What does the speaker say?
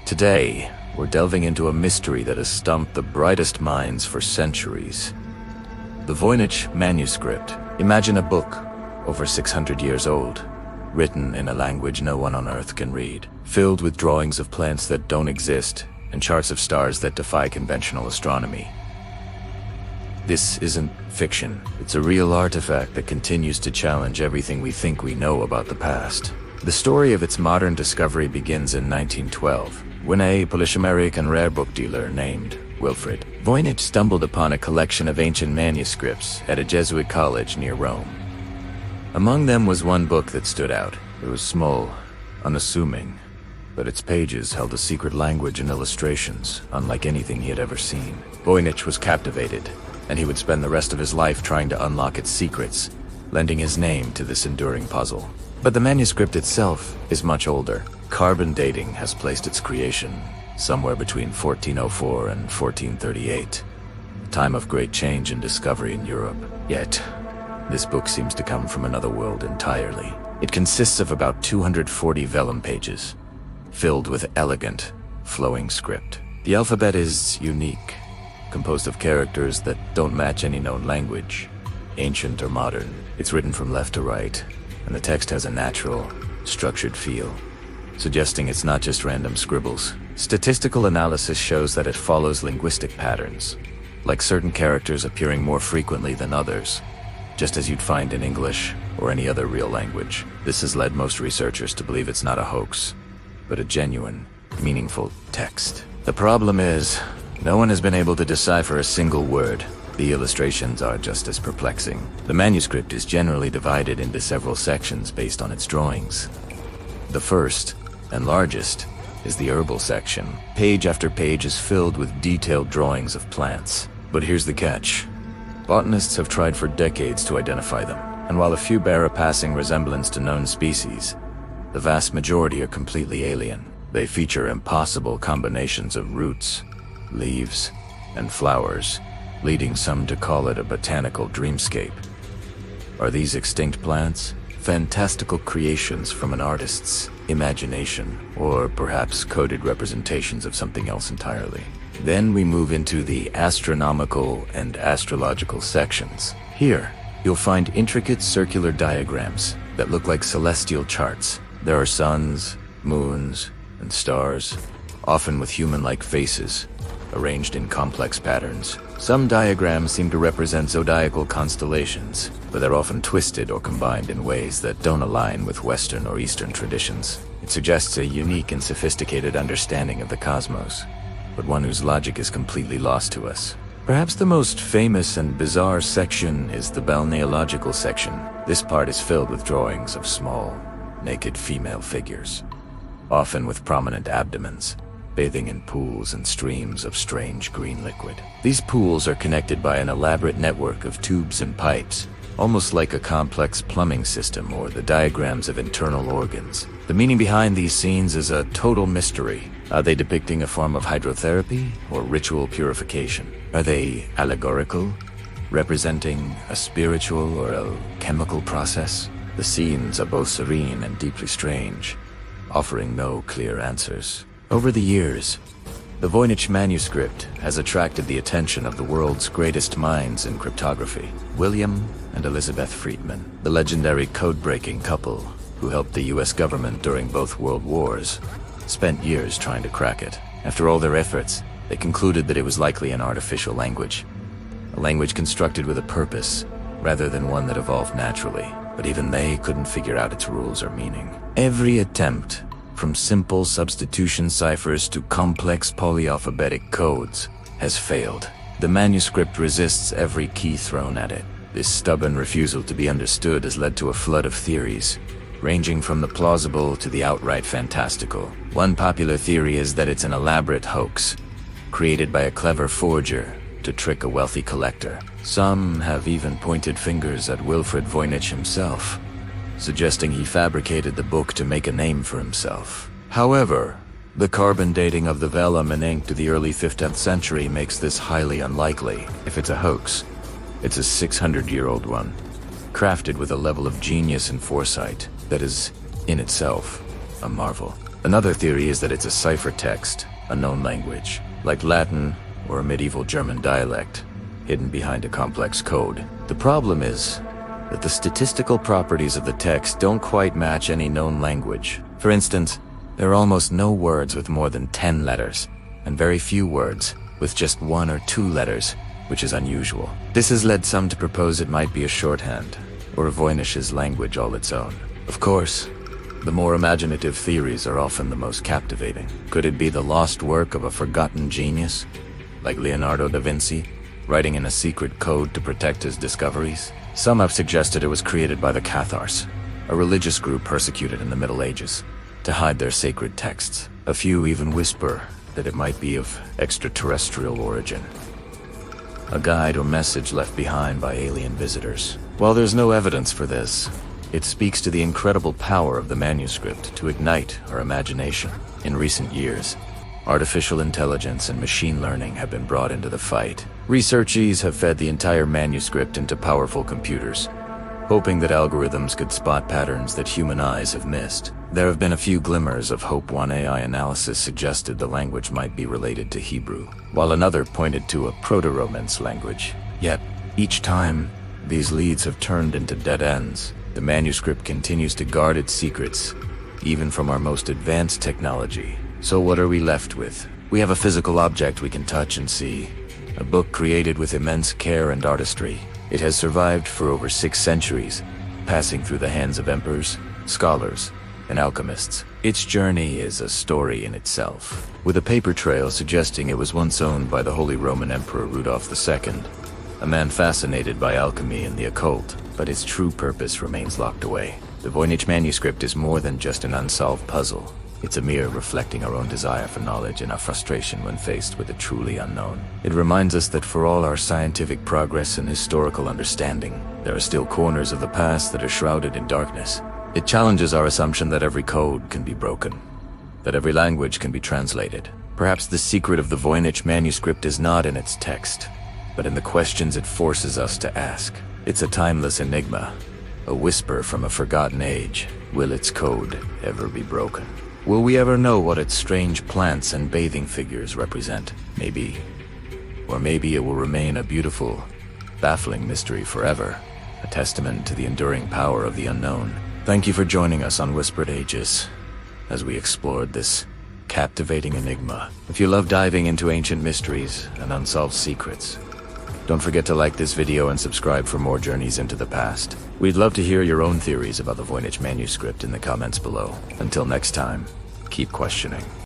Today, we're delving into a mystery that has stumped the brightest minds for centuries. The Voynich Manuscript. Imagine a book over 600 years old, written in a language no one on Earth can read, filled with drawings of plants that don't exist and charts of stars that defy conventional astronomy. This isn't fiction. It's a real artifact that continues to challenge everything we think we know about the past. The story of its modern discovery begins in 1912, when a Polish-American rare book dealer named Wilfred Voynich stumbled upon a collection of ancient manuscripts at a Jesuit college near Rome. Among them was one book that stood out. It was small, unassuming, but its pages held a secret language and illustrations unlike anything he had ever seen. Voynich was captivated, and he would spend the rest of his life trying to unlock its secrets, lending his name to this enduring puzzle. But the manuscript itself is much older. Carbon dating has placed its creation somewhere between 1404 and 1438, a time of great change and discovery in Europe. Yet, this book seems to come from another world entirely. It consists of about 240 vellum pages, filled with elegant, flowing script. The alphabet is unique, composed of characters that don't match any known language, ancient or modern. It's written from left to right, and the text has a natural, structured feel, suggesting it's not just random scribbles. Statistical analysis shows that it follows linguistic patterns, like certain characters appearing more frequently than others, just as you'd find in English or any other real language. This has led most researchers to believe it's not a hoax, but a genuine, meaningful text. The problem is, no one has been able to decipher a single word. The illustrations are just as perplexing. The manuscript is generally divided into several sections based on its drawings. The first, and largest, is the herbal section. Page after page is filled with detailed drawings of plants. But here's the catch. Botanists have tried for decades to identify them, and while a few bear a passing resemblance to known species, the vast majority are completely alien. They feature impossible combinations of roots, leaves, and flowers, leading some to call it a botanical dreamscape. Are these extinct plants fantastical creations from an artist's imagination, or perhaps coded representations of something else entirely? Then we move into the astronomical and astrological sections. Here, you'll find intricate circular diagrams that look like celestial charts. There are suns, moons, and stars, often with human-like faces, arranged in complex patterns. Some diagrams seem to represent zodiacal constellations, but they're often twisted or combined in ways that don't align with Western or Eastern traditions. It suggests a unique and sophisticated understanding of the cosmos, but one whose logic is completely lost to us. Perhaps the most famous and bizarre section is the balneological section. This part is filled with drawings of small, naked female figures, often with prominent abdomens, bathing in pools and streams of strange green liquid. These pools are connected by an elaborate network of tubes and pipes, almost like a complex plumbing system or the diagrams of internal organs. The meaning behind these scenes is a total mystery. Are they depicting a form of hydrotherapy or ritual purification? Are they allegorical, representing a spiritual or a chemical process? The scenes are both serene and deeply strange, offering no clear answers. Over the years, the Voynich Manuscript has attracted the attention of the world's greatest minds in cryptography. William and Elizabeth Friedman, the legendary code-breaking couple who helped the US government during both world wars, spent years trying to crack it. After all their efforts, they concluded that it was likely an artificial language, a language constructed with a purpose, rather than one that evolved naturally. But even they couldn't figure out its rules or meaning. Every attempt, from simple substitution ciphers to complex polyalphabetic codes, has failed. The manuscript resists every key thrown at it. This stubborn refusal to be understood has led to a flood of theories, ranging from the plausible to the outright fantastical. One popular theory is that it's an elaborate hoax, created by a clever forger to trick a wealthy collector. Some have even pointed fingers at Wilfred Voynich himself, suggesting he fabricated the book to make a name for himself. However, the carbon dating of the vellum and ink to the early 15th century makes this highly unlikely. If it's a hoax, it's a 600-year-old one, crafted with a level of genius and foresight that is, in itself, a marvel. Another theory is that it's a cipher text, a known language, like Latin or a medieval German dialect, hidden behind a complex code. The problem is that the statistical properties of the text don't quite match any known language. For instance, there are almost no words with more than 10 letters, and very few words with just 1 or 2 letters, which is unusual. This has led some to propose it might be a shorthand, or a Voynich's language all its own. Of course, the more imaginative theories are often the most captivating. Could it be the lost work of a forgotten genius, like Leonardo da Vinci, writing in a secret code to protect his discoveries? Some have suggested it was created by the Cathars, a religious group persecuted in the Middle Ages, to hide their sacred texts. A few even whisper that it might be of extraterrestrial origin, a guide or message left behind by alien visitors. While there's no evidence for this, it speaks to the incredible power of the manuscript to ignite our imagination. In recent years, artificial intelligence and machine learning have been brought into the fight. Researchers have fed the entire manuscript into powerful computers, hoping that algorithms could spot patterns that human eyes have missed. There have been a few glimmers of hope. One AI analysis suggested the language might be related to Hebrew, while another pointed to a Proto-Romance language. Yet, each time, these leads have turned into dead ends. The manuscript continues to guard its secrets, even from our most advanced technology. So what are we left with? We have a physical object we can touch and see, a book created with immense care and artistry. It has survived for over 6 centuries, passing through the hands of emperors, scholars, and alchemists. Its journey is a story in itself, with a paper trail suggesting it was once owned by the Holy Roman Emperor Rudolph II, a man fascinated by alchemy and the occult, but its true purpose remains locked away. The Voynich Manuscript is more than just an unsolved puzzle. It's a mirror reflecting our own desire for knowledge and our frustration when faced with the truly unknown. It reminds us that for all our scientific progress and historical understanding, there are still corners of the past that are shrouded in darkness. It challenges our assumption that every code can be broken, that every language can be translated. Perhaps the secret of the Voynich Manuscript is not in its text, but in the questions it forces us to ask. It's a timeless enigma, a whisper from a forgotten age. Will its code ever be broken? Will we ever know what its strange plants and bathing figures represent? Maybe. Or maybe it will remain a beautiful, baffling mystery forever, a testament to the enduring power of the unknown. Thank you for joining us on Whispered Ages, as we explored this captivating enigma. If you love diving into ancient mysteries and unsolved secrets, don't forget to like this video and subscribe for more journeys into the past. We'd love to hear your own theories about the Voynich Manuscript in the comments below. Until next time, keep questioning.